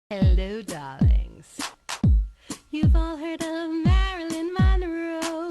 Hello, darlings. You've all heard of Marilyn Monroe.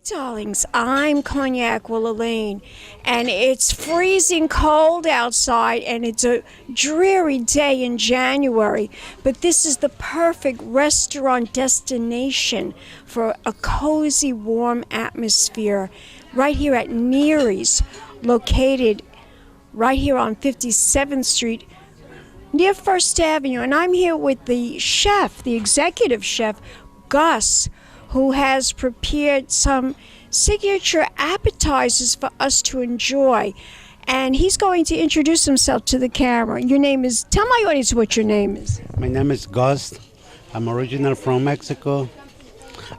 Darlings, I'm Cognac Wellerlane, and it's freezing cold outside, and it's a dreary day in January, but this is the perfect restaurant destination for a cozy, warm atmosphere right here at Neary's, located right here on 57th Street near First Avenue. And I'm here with the chef, the executive chef, Gus, who has prepared some signature appetizers for us to enjoy. And he's going to introduce himself to the camera. Your name is, tell my audience what your name is. My name is Gus. I'm original from Mexico.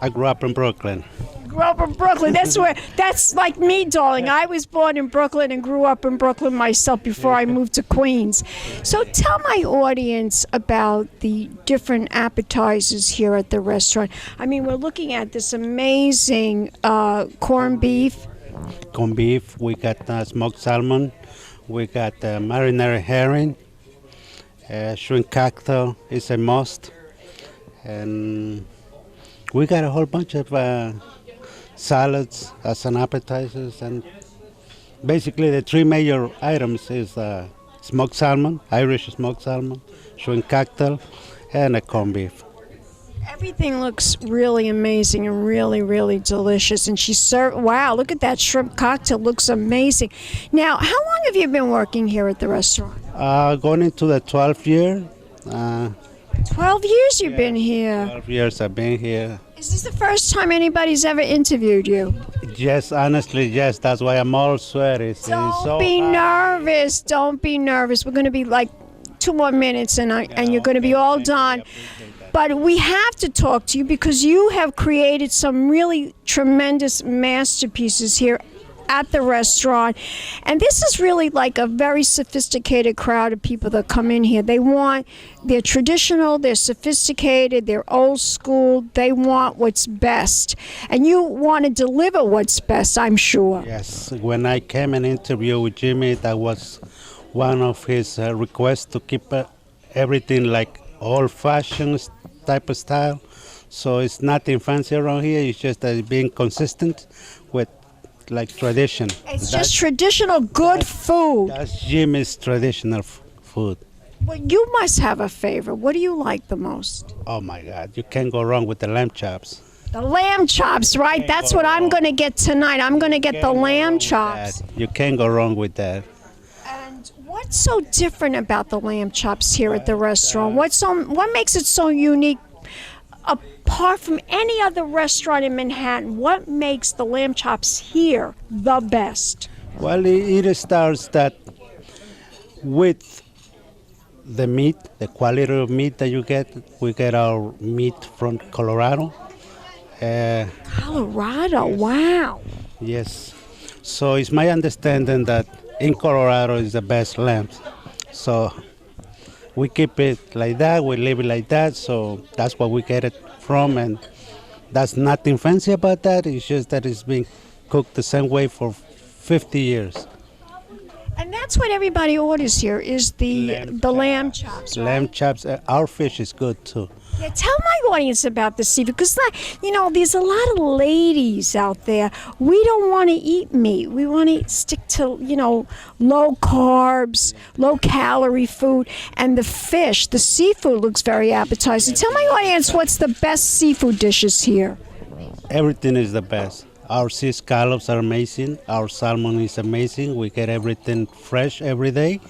I grew up in Brooklyn. Grew up in Brooklyn. That's like me, darling. I was born in Brooklyn and grew up in Brooklyn myself before I moved to Queens. So tell my audience about the different appetizers here at the restaurant. I mean, we're looking at this amazing corned beef. Corned beef, we got smoked salmon, we got marinara herring, shrimp cocktail is a must, and we got a whole bunch of salads as an appetizers, and basically the three major items is smoked salmon, Irish smoked salmon, shrimp cocktail, and a corned beef. Everything looks really amazing and really, really delicious. And she served, wow, look at that shrimp cocktail, looks amazing. Now, how long have you been working here at the restaurant? Going into the 12th year. 12 years you've been here. 12 years I've been here. Is this the first time anybody's ever interviewed you? Yes, honestly, yes. That's why I'm all sweaty. Don't be nervous. Don't be nervous. We're going to be like 2 more minutes and you're going to be all done. But we have to talk to you because you have created some really tremendous masterpieces here at the restaurant. And this is really like a very sophisticated crowd of people that come in here. They're traditional, they're sophisticated, they're old school, they want what's best. And you want to deliver what's best, I'm sure. Yes, when I came and interviewed with Jimmy, that was one of his requests to keep everything like old-fashioned type of style. So it's nothing fancy around here, it's just being consistent with like tradition. It's just traditional good food. That's Jimmy's traditional food. Well, you must have a favorite. What do you like the most? Oh my God, you can't go wrong with the lamb chops. The lamb chops, right? That's what I'm going to get tonight. I'm going to get the lamb chops. You can't go wrong with that. And what's so different about the lamb chops here at the restaurant? What makes it so unique? Apart from any other restaurant in Manhattan, what makes the lamb chops here the best? Well, it starts that with the meat, the quality of meat that you get. We get our meat from Colorado. Colorado, wow. Yes. So it's my understanding that in Colorado is the best lamb. So we keep it like that, we leave it like that, so that's where we get it from, and that's nothing fancy about that. It's just that it's been cooked the same way for 50 years. And that's what everybody orders here is the lamb chops. Right? Lamb chops. Our fish is good too. Yeah, tell my audience about the seafood because, there's a lot of ladies out there. We don't want to eat meat. We want to stick to, low carbs, low calorie food. And the fish, the seafood looks very appetizing. Tell my audience what's the best seafood dishes here. Everything is the best. Our sea scallops are amazing. Our salmon is amazing. We get everything fresh every day.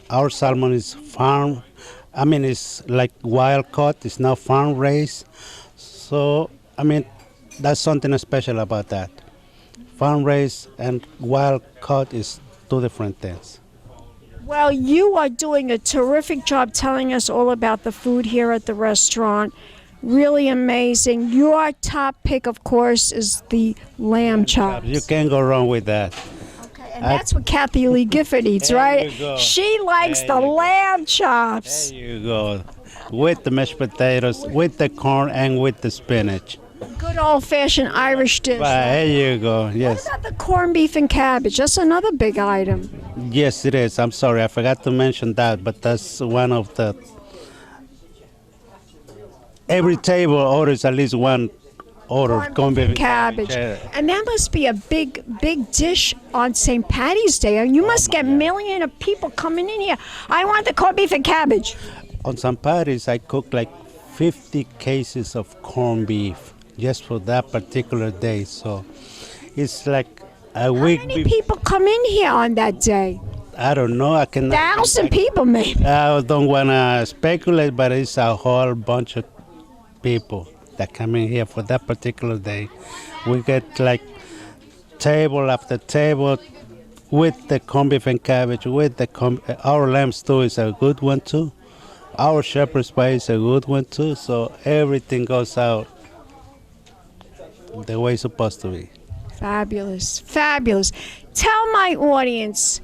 Our salmon is farm. It's like wild caught. It's not farm raised. So, that's something special about that. farm raised and wild caught is two different things. Well, you are doing a terrific job telling us all about the food here at the restaurant. Really amazing. Your top pick, of course, is the lamb chops. You can't go wrong with that. Okay, and that's what Kathy Lee Gifford eats, There right? you go. She likes There the you go. lamb chops. There you go. With the mashed potatoes, with the corn, and with the spinach. Good old-fashioned Irish dish. There you go. Yes. What about the corned beef and cabbage? That's another big item. Yes, it is. I'm sorry, I forgot to mention that, but that's one of the. Every table orders at least one order Corned beef and cabbage. Yeah. And that must be a big dish on St. Patty's Day. And you must get millions of people coming in here. I want the corned beef and cabbage. On St. Patty's, I cook like 50 cases of corned beef just for that particular day. So it's like a week. How many people come in here on that day? I don't know. I cannot. 1,000 people, maybe. I don't want to speculate, but it's a whole bunch of people that come in here for that particular day. We get like table after table with the corned beef and cabbage, with the our lamb stew is a good one too. Our shepherd's pie is a good one too. So everything goes out the way it's supposed to be. Fabulous, fabulous. Tell my audience,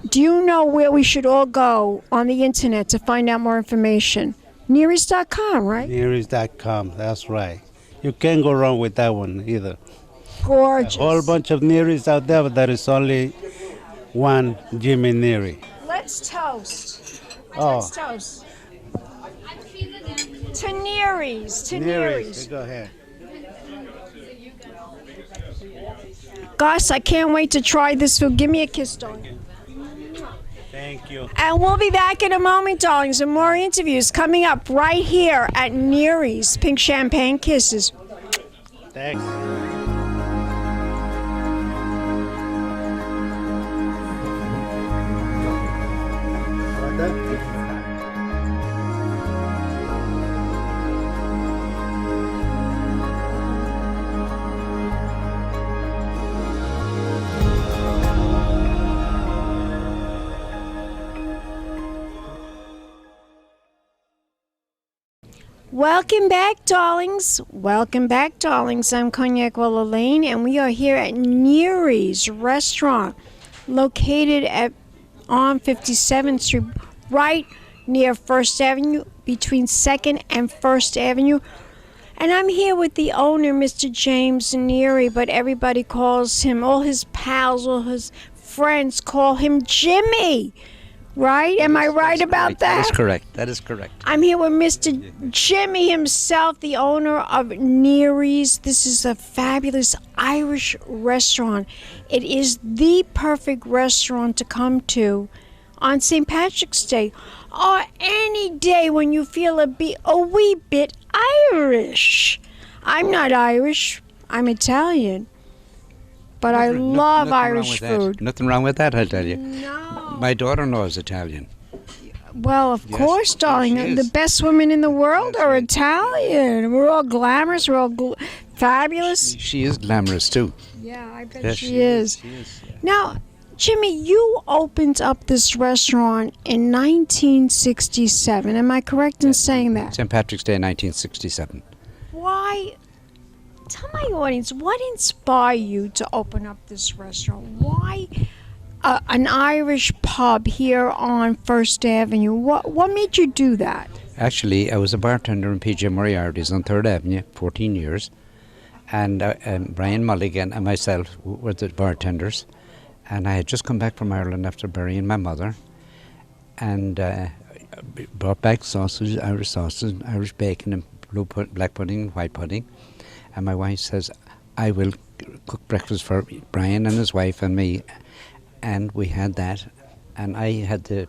do you know where we should all go on the internet to find out more information? Nearys.com, right? Nearys.com, that's right. You can't go wrong with that one either. Gorgeous. A whole bunch of Nearys out there, but there is only one Jimmy Neary. Let's toast. Oh. Let's toast. To Nearys, to Nearys, Nearys. go ahead. Gus, I can't wait to try this food. Give me a kiss, darling. Thank you. And we'll be back in a moment, darlings, and more interviews coming up right here at Neary's Pink Champagne Kisses. Thanks. Welcome back, darlings. Welcome back, darlings. I'm Cognac Wellerlane, and we are here at Neary's Restaurant, located on 57th Street, right near First Avenue, between 2nd and First Avenue. And I'm here with the owner, Mr. James Neary, but everybody calls him, all his pals, all his friends call him Jimmy. Right? Am I right about that? That is correct. That is correct. I'm here with Mr. Jimmy himself, the owner of Neary's. This is a fabulous Irish restaurant. It is the perfect restaurant to come to on St. Patrick's Day or any day when you feel a wee bit Irish. I'm not Irish. I'm Italian. But I love Irish food. Nothing wrong with that, I'll tell you. No. My daughter-in-law is Italian. Well, of course, darling. she is. The best women in the world are Italian. We're all glamorous. We're all fabulous. She is glamorous too. Yeah, I bet Yes, she is. She is. Now, Jimmy, you opened up this restaurant in 1967. Am I correct in saying that? St. Patrick's Day, 1967. Why? Tell my audience, what inspired you to open up this restaurant? Why an Irish pub here on First Avenue? What made you do that? Actually, I was a bartender in PJ Moriarty's on 3rd Avenue, 14 years. And Brian Mulligan and myself were the bartenders. And I had just come back from Ireland after burying my mother. And brought back sausage, Irish bacon, and black pudding and white pudding. And my wife says, I will cook breakfast for Brian and his wife and me. And we had that. And I had the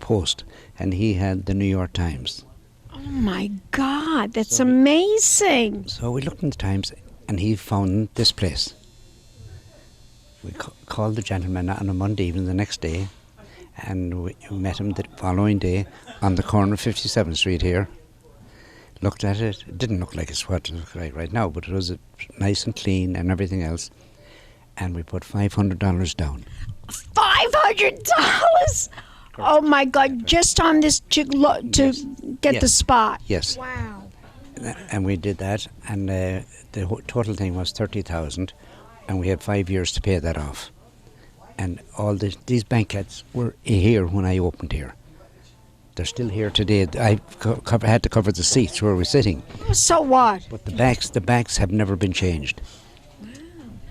Post, and he had the New York Times. Oh my God, that's amazing. So we looked in the Times, and he found this place. We called the gentleman on a Monday evening the next day, and we met him the following day on the corner of 57th Street here. looked at it. It didn't look like it's what it looks like right now, but it was nice and clean and everything else. And we put $500 down. $500? Oh my God! Just on this to get the spot. Yes. Wow. And we did that, and the total thing was 30,000, and we had 5 years to pay that off. And all these banquets were here when I opened here. They're still here today. I had to cover the seats where we're sitting. So what? But the backs have never been changed.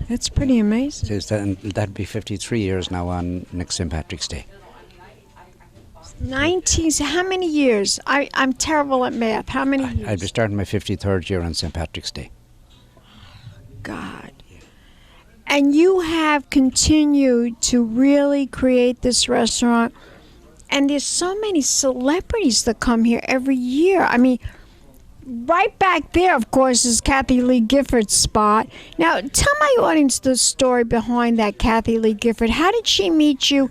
That's pretty amazing. And that'd be 53 years now on next St. Patrick's Day. 19. How many years? I'm terrible at math. How many years? I'd be starting my 53rd year on St. Patrick's Day. God. And you have continued to really create this restaurant. And there's so many celebrities that come here every year. I mean, right back there, of course, is Kathy Lee Gifford's spot. Now, tell my audience the story behind that Kathy Lee Gifford. How did she meet you?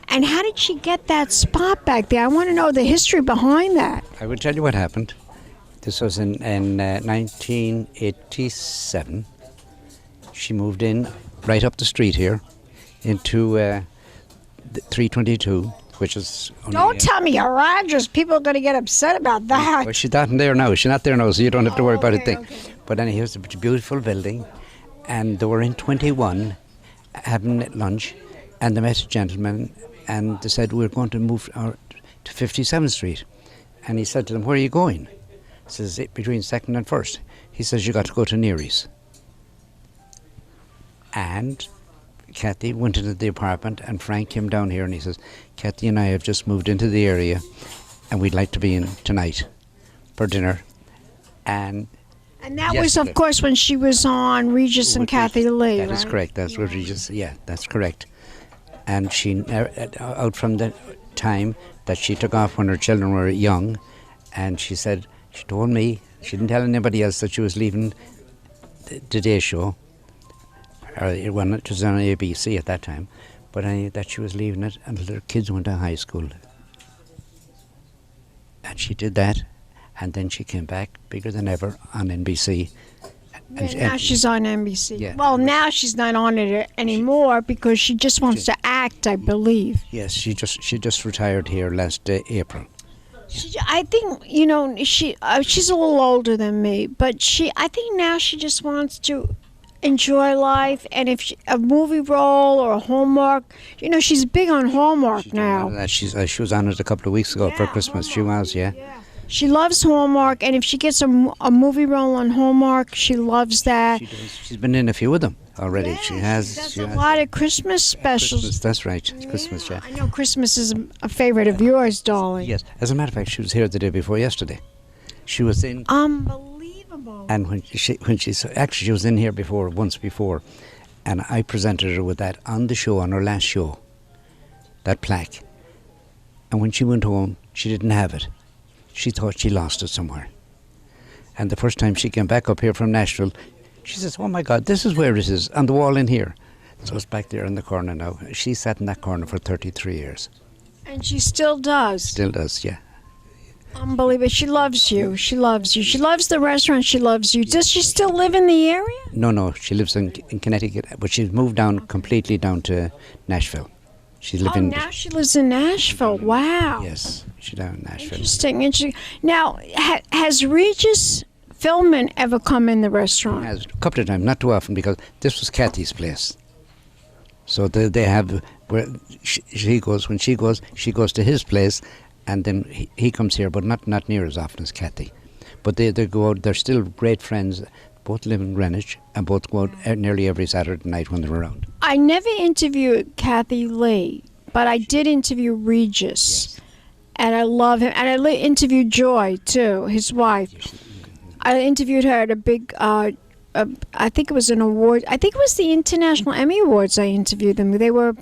And how did she get that spot back there? I want to know the history behind that. I will tell you what happened. This was in 1987. She moved in right up the street here into 322, which is... Don't tell me her address. People are going to get upset about that. Well, she's not there now. She's not there now, so you don't have to worry about a thing. Okay. But anyway, it's a beautiful building. And they were in 21 having lunch, and they met a gentleman, and they said, we're going to move to 57th Street. And he said to them, where are you going? He says, between 2nd and 1st. He says, you got to go to Neary's. And Kathy went into the apartment, and Frank came down here, and he says, Kathy and I have just moved into the area, and we'd like to be in tonight for dinner. And that was, of course, when she was on Regis and Kathy Lee, That is correct. That's what Regis, yeah, that's correct. And she, out from the time that she took off when her children were young, and she said, she told me, she didn't tell anybody else that she was leaving the Today Show, or it was on ABC at that time, but that she was leaving it until her kids went to high school. And she did that, and then she came back bigger than ever on NBC. And now she's on NBC. Yeah. Well, now she's not on it anymore because she just wants to act, I believe. Yes, she just retired here last April. I think, you know, she's a little older than me, but I think now she just wants to enjoy life, and if a movie role or a Hallmark, you know, she's big on Hallmark now. She was on it a couple of weeks ago for Christmas. She was, yeah. She loves Hallmark, and if she gets a movie role on Hallmark, she loves that. She does. She's been in a few of them already. She has. She does a lot of Christmas specials. Christmas, that's right. Christmas, yeah. I know Christmas is a favorite of yours, darling. Yes. As a matter of fact, she was here the day before yesterday. She was in. Unbelievable. And when she actually she was in here once before, and I presented her with that on the show, on her last show, that plaque. And when she went home, she didn't have it. She thought she lost it somewhere. And the first time she came back up here from Nashville, she says, oh my God, this is where it is, on the wall in here. So it's back there in the corner now. She sat in that corner for 33 years. And she still does. Still does, yeah. Unbelievable. She loves you. She loves you. She loves the restaurant. She loves you. Does she still live in the area? No. She lives in Connecticut, but she's moved completely down to Nashville. Now she lives in Nashville. Wow. Yes, she's down in Nashville. Interesting. Now, has Regis Philbin ever come in the restaurant? Has, a couple of times, not too often, because this was Kathy's place. So they have where she goes. When she goes to his place, and then he comes here, but not near as often as Kathy. But they go out. They're still great friends. Both live in Greenwich, and both go out nearly every Saturday night when they're around. I never interviewed Kathy Lee, but I did interview Regis, and I love him. And I interviewed Joy too, his wife. I interviewed her at a big, I think it was an award. I think it was the International Emmy Awards. I interviewed them. They were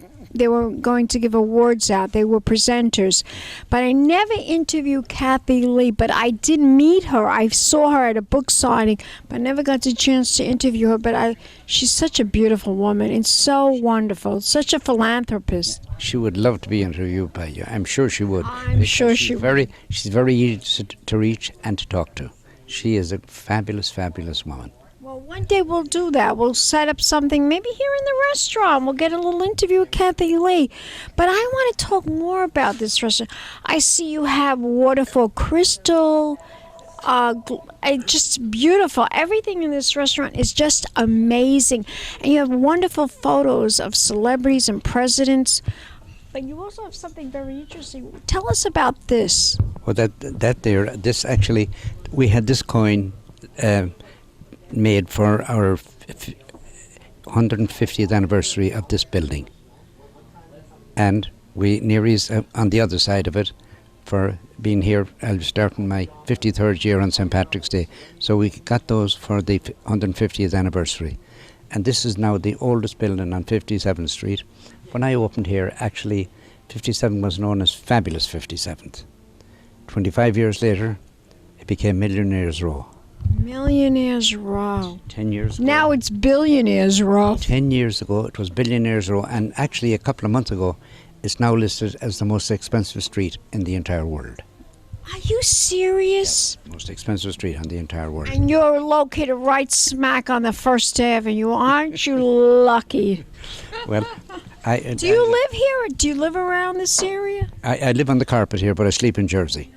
going to give awards out. They were presenters. But I never interviewed Kathy Lee, but I did meet her. I saw her at a book signing, but I never got the chance to interview her. But she's such a beautiful woman and so wonderful, such a philanthropist. She would love to be interviewed by you. I'm sure she would. I'm sure she would. She's very easy to reach and to talk to. She is a fabulous, fabulous woman. Well, one day we'll do that. We'll set up something maybe here in the restaurant. We'll get a little interview with Kathy Lee. But I want to talk more about this restaurant. I see you have waterfall crystal. Just beautiful. Everything in this restaurant is just amazing. And you have wonderful photos of celebrities and presidents. But you also have something very interesting. Tell us about this. Well, this actually, we had this coin made for our 150th anniversary of this building. And Neary's on the other side of it for being here. I'll start in my 53rd year on St. Patrick's Day. So we got those for the 150th anniversary. And this is now the oldest building on 57th Street. When I opened here, actually, 57 was known as Fabulous 57th. 25 years later, it became Millionaires Row. Millionaires Row. 10 years ago. Now it's Billionaires Row. 10 years ago, it was Billionaires Row. And actually, a couple of months ago, it's now listed as the most expensive street in the entire world. Are you serious? Yes, most expensive street on the entire world. And you're located right smack on the First Avenue. Aren't you lucky? Well, Do you live here? Or do you live around this area? I live on the carpet here, but I sleep in Jersey.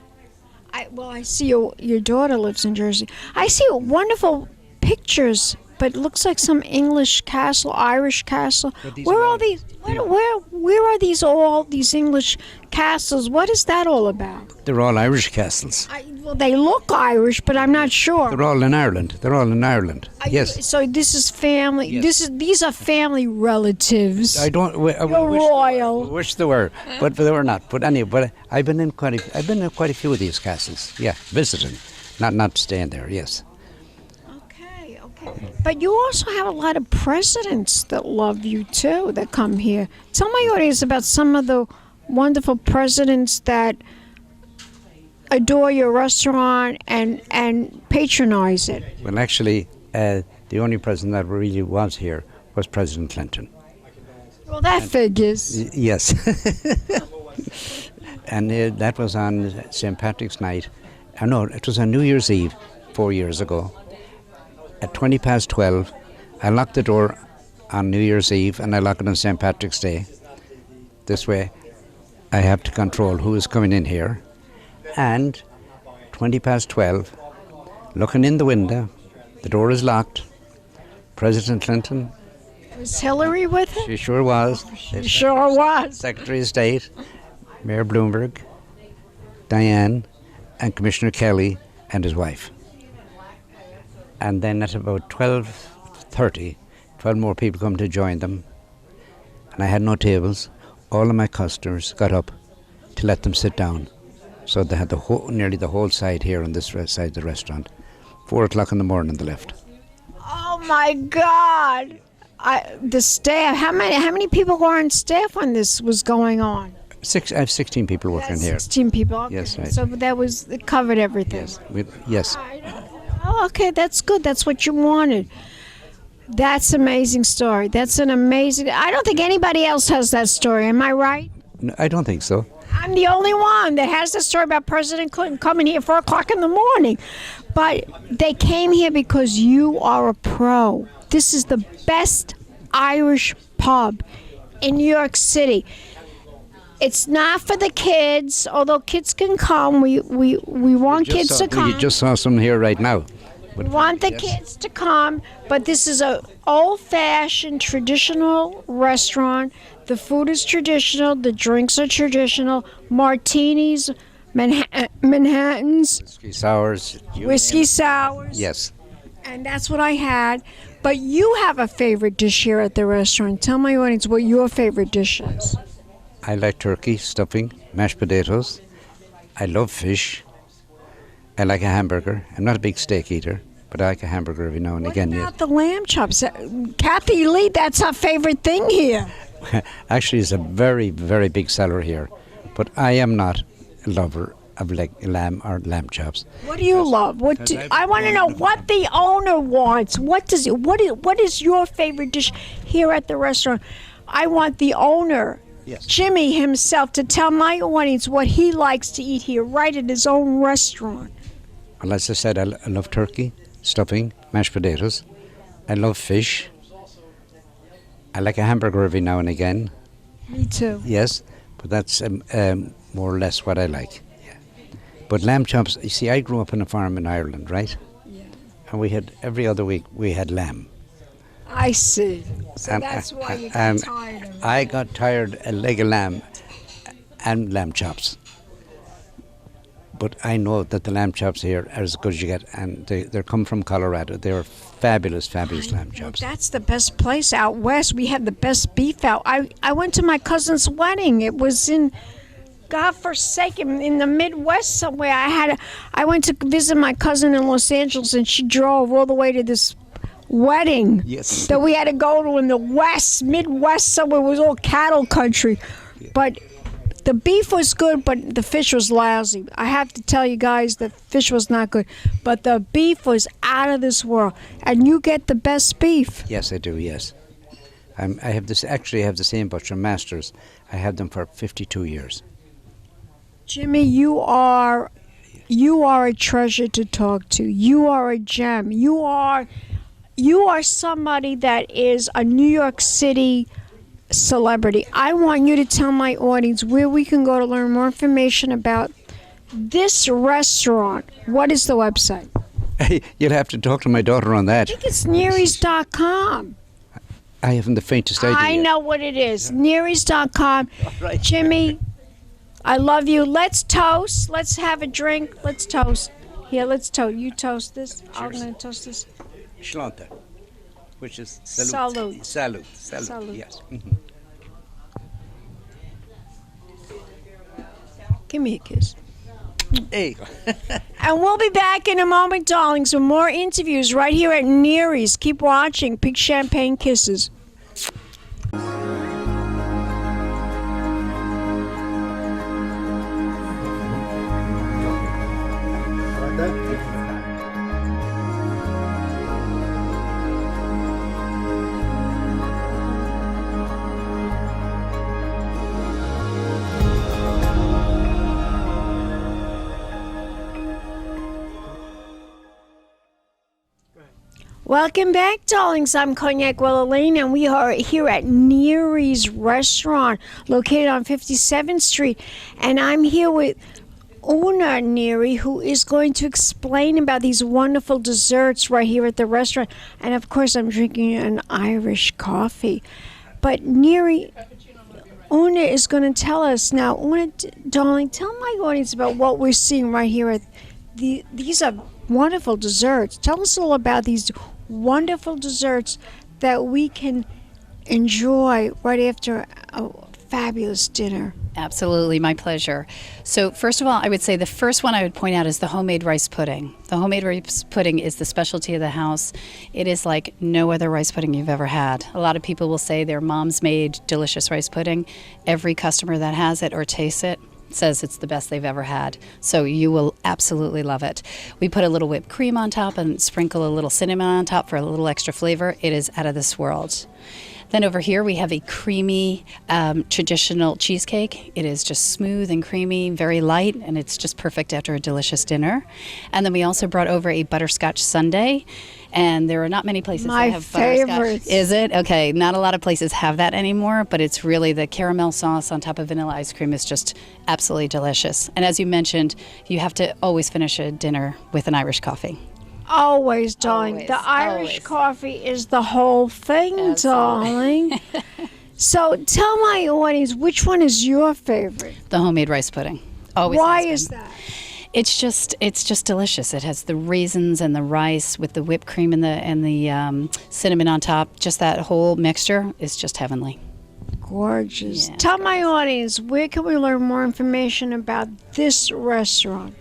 I see your daughter lives in Jersey. I see wonderful pictures, but it looks like some English castle, Irish castle. Where are all these? Where are all these English castles? What is that all about? They're all Irish castles. Well, they look Irish, but I'm not sure. They're all in Ireland. Yes. So this is family. Yes. These are family relatives. I don't. You're royal. Wish they were, but they were not. But anyway, but I've been in quite a few of these castles. Yeah, visiting, not staying there. Yes. Okay. But you also have a lot of presidents that love you too, that come here. Tell my audience about some of the wonderful presidents that adore your restaurant and patronize it. Well, actually, the only president that really was here was President Clinton. Well, that figures. Yes. And that was on St. Patrick's night. No, it was on New Year's Eve 4 years ago. At 12:20, I locked the door on New Year's Eve and I lock it on St. Patrick's Day. This way, I have to control who is coming in here. And 12:20, looking in the window, the door is locked. President Clinton. Was Hillary with him? She sure was. She sure was. Secretary of State, Mayor Bloomberg, Diane, and Commissioner Kelly and his wife. And then at about 12:30, 12 more people come to join them. And I had no tables. All of my customers got up to let them sit down. So they had nearly the whole side here on this side of the restaurant. 4 o'clock in the morning they left. Oh my God! The staff. How many people were on staff when this was going on? I have 16 people working here. 16 people. Okay. Yes, right. So it covered everything. Yes. Oh, okay, that's good. That's what you wanted. That's an amazing story. That's an amazing. I don't think anybody else has that story. Am I right? No, I don't think so. I'm the only one that has the story about President Clinton coming here 4 o'clock in the morning. But they came here because you are a pro. This is the best Irish pub in New York City. It's not for the kids, although kids can come. We want kids to come. You just saw some here right now. We want the kids to come, but this is an old-fashioned, traditional restaurant. The food is traditional. The drinks are traditional. Martinis, Manhattans. Whiskey sours. Yes. And that's what I had. But you have a favorite dish here at the restaurant. Tell my audience what your favorite dish is. I like turkey, stuffing, mashed potatoes. I love fish. I like a hamburger. I'm not a big steak eater, but I like a hamburger every now and again. What about the lamb chops? Kathy Lee, that's her favorite thing here. Actually, it's a very, very big seller here. But I am not a lover of lamb or lamb chops. What do you love? I want to know what the owner wants. What is your favorite dish here at the restaurant? I want the owner, yes, Jimmy himself, to tell my audience what he likes to eat here, right at his own restaurant. Well, as I said, I love turkey, stuffing, mashed potatoes. I love fish. I like a hamburger every now and again. Me too. Yes, but that's more or less what I like. Yeah. But lamb chops, you see, I grew up on a farm in Ireland, right? Yeah. And we had, every other week, we had lamb. I see. So And- that's why you and get tired of it. I got tired a leg of lamb and lamb chops. But I know that the lamb chops here are as good as you get, and they're come from Colorado. They're fabulous, fabulous lamb Well, chops. that's the best place out west. We have the best beef out. I went to my cousin's wedding. It was in godforsaken in the Midwest somewhere. I went to visit my cousin in Los Angeles, and she drove all the way to this wedding Yes. that we had to go to in the Midwest somewhere. It was all cattle country, but the beef was good, but the fish was lousy. I have to tell you guys, the fish was not good, but the beef was out of this world, and you get the best beef. Yes, I do. Yes, I have this. Actually, I have the same butcher masters. I had them for 52 years. Jimmy, you are a treasure to talk to. You are a gem. You are somebody that is a New York City celebrity. I want you to tell my audience where we can go to learn more information about this restaurant. What is the website? You'll have to talk to my daughter on that. I think it's Nearys.com. I haven't the faintest idea. I know what it is. Nearys.com. Right. Jimmy, I love you. Let's toast. Let's have a drink. Let's toast. Here, let's toast. You toast this. I'm Cheers. going to toast this. Shlanta, which is Salud. Salud. Salud. Yes. Give me a kiss. There you go. And we'll be back in a moment, darlings, with more interviews right here at Neary's. Keep watching. Big champagne kisses. Welcome back, darlings. I'm Cognac Wellerlane, and we are here at Neary's restaurant located on 57th Street. And I'm here with Una Neary, who is going to explain about these wonderful desserts right here at the restaurant. And of course, I'm drinking an Irish coffee. But Neary, Una is going to tell us now. Una, darling, tell my audience about what we're seeing right here at these are wonderful desserts. Tell us all about these wonderful desserts that we can enjoy right after a fabulous dinner. Absolutely, my pleasure. So first of all, I would say the first one I would point out is the homemade rice pudding. The homemade rice pudding is the specialty of the house. It is like no other rice pudding you've ever had. A lot of people will say their mom's made delicious rice pudding. Every customer that has it or tastes it says it's the best they've ever had. So you will absolutely love it. We put a little whipped cream on top and sprinkle a little cinnamon on top for a little extra flavor. It is out of this world. Then over here we have a creamy traditional cheesecake. It is just smooth and creamy, very light, and it's just perfect after a delicious dinner. And then we also brought over a butterscotch sundae. And there are not many places My that have butterscotch. favorites. Is it? Okay, not a lot of places have that anymore, but it's really the caramel sauce on top of vanilla ice cream is just absolutely delicious. And as you mentioned, you have to always finish a dinner with an Irish coffee. Always, darling. Always, The Irish always. coffee is the whole thing, darling. So tell my audience, which one is your favorite? The homemade rice pudding. Always Why has is been. that? It's just delicious. It has the raisins and the rice with the whipped cream and the cinnamon on top. Just that whole mixture is just heavenly. Gorgeous. Yeah, Tell my audience, where can we learn more information about this restaurant?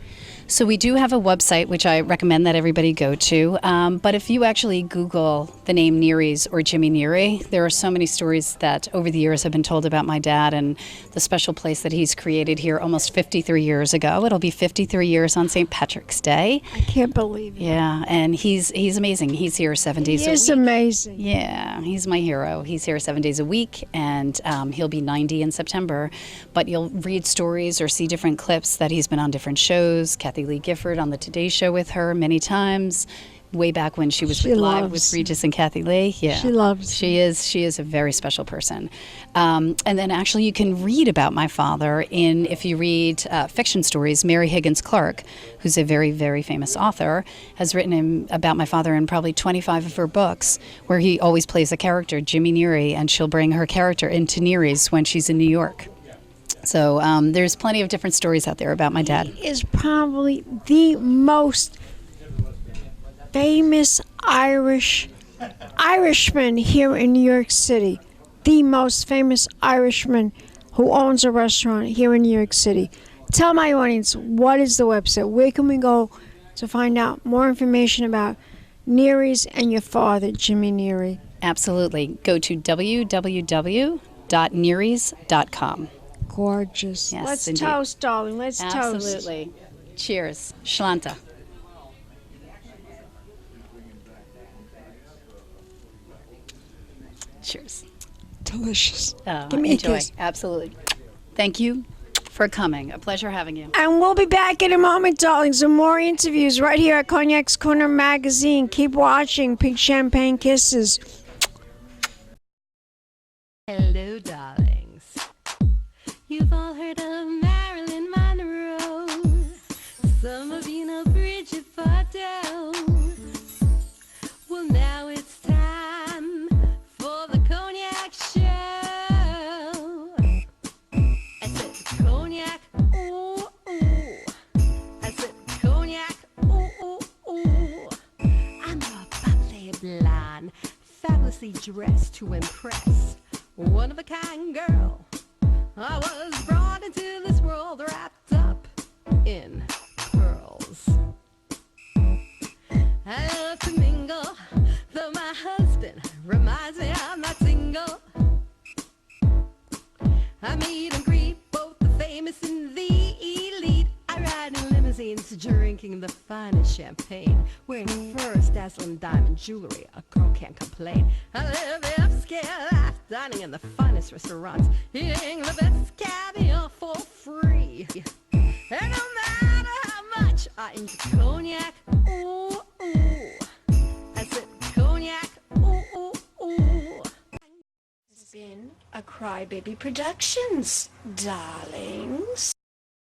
So we do have a website, which I recommend that everybody go to. But if you actually Google the name Neary's or Jimmy Neary, there are so many stories that over the years have been told about my dad and the special place that he's created here almost 53 years ago. It'll be 53 years on St. Patrick's Day. I can't believe it. Yeah, and he's amazing. He's here 7 days He a is week. amazing. Yeah, he's my hero. He's here 7 days a week, and he'll be 90 in September. But you'll read stories or see different clips that he's been on different shows. Kathy Kathy Lee Gifford on the Today Show with her many times. Way back when she was She live loves- with Regis and Kathy Lee. Yeah. She loves- She is a very special person. And then actually you can read about my father if you read fiction stories. Mary Higgins Clark, who's a very, very famous author, has written about my father in probably 25 of her books, where he always plays a character, Jimmy Neary, and she'll bring her character into Neary's when she's in New York. So there's plenty of different stories out there about my dad. He is probably the most famous Irishman here in New York City. The most famous Irishman who owns a restaurant here in New York City. Tell my audience, what is the website? Where can we go to find out more information about Neary's and your father, Jimmy Neary? Absolutely. Go to www.nearys.com. Gorgeous. Yes, Let's indeed. toast, darling. Let's toast. Absolutely. Cheers. Shlanta. Cheers. Delicious. Oh, Give me a enjoy. kiss. Absolutely. Thank you for coming. A pleasure having you. And we'll be back in a moment, darlings, with more interviews right here at Cognac's Corner Magazine. Keep watching. Pink Champagne Kisses. Hello, darlings. You've all heard of Marilyn Monroe. Some of you know Bridget Bardot. Well, now it's time for the Cognac Show. I said Cognac, ooh, ooh. I said Cognac, ooh, ooh, ooh. I'm a bubbly blonde, fabulously dressed to impress. One of a kind girl. I was brought into this world wrapped up in pearls. I love to mingle, though my husband reminds me I'm not single. I meet and greet both the famous and the elite. I ride in limousines, drinking the finest champagne, wearing furs, dazzling diamond jewelry. A girl can't complain. I live the upscale life, dining in the finest restaurants, eating the best caviar for free. And no matter how much I enjoy cognac, ooh, ooh. I said cognac, ooh, ooh, ooh. It's been a Crybaby Productions, darlings.